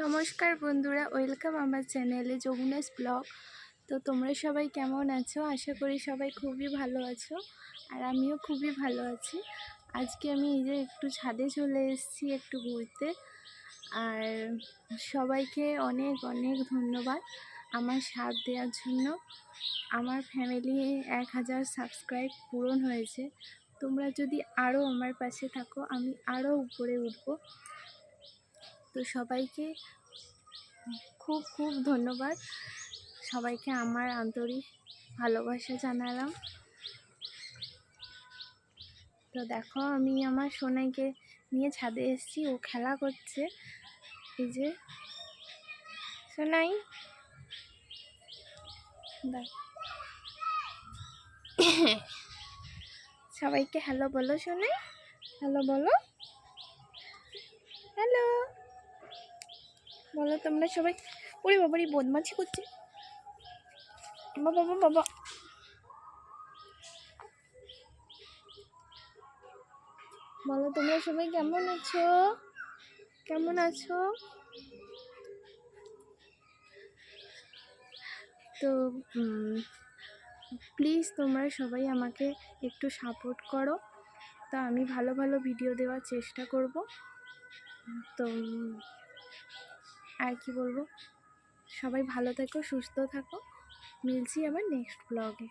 নমস্কার বন্ধুরা, ওয়েলকাম আমার চ্যানেলে যমুনাস ব্লগ। তো তোমরা সবাই কেমন আছো? আশা করি সবাই খুবই ভালো আছো, আর আমিও খুবই ভালো আছি। আজকে আমি এই যে একটু ছাদে চলে এসেছি একটু ঘুরতে। আর সবাইকে অনেক অনেক ধন্যবাদ আমার সাথ দেওয়ার জন্য। আমার ফ্যামিলি 1000 সাবস্ক্রাইব পূরণ হয়েছে। তোমরা যদি আরও আমার পাশে থাকো, আমি আরও উপরে উঠবো। তো সবাইকে খুব খুব ধন্যবাদ। সবাইকে আমার আন্তরিক ভালোবাসা জানালাম। তো দেখো, আমি আমার সোনাইকে নিয়ে ছাদে এসেছি, ও খেলা করছে। এই যে সোনাই, সবাইকে হ্যালো বলো সোনাই, হ্যালো বলো, হ্যালো বলো তোমরা সবাই। ওরে বাবারই বদমাছি করছে, বাবা বাবা বাবা। বলো তোমরা সবাই কেমন আছো, কেমন আছো? তো প্লিজ তোমরা সবাই আমাকে একটু সাপোর্ট করো। তো আমি ভালো ভালো ভিডিও দেওয়ার চেষ্টা করব। তো আর কি বলবো, সবাই ভালো থেকো, সুস্থ থাকো। মিলছি আবার নেক্সট ব্লগে।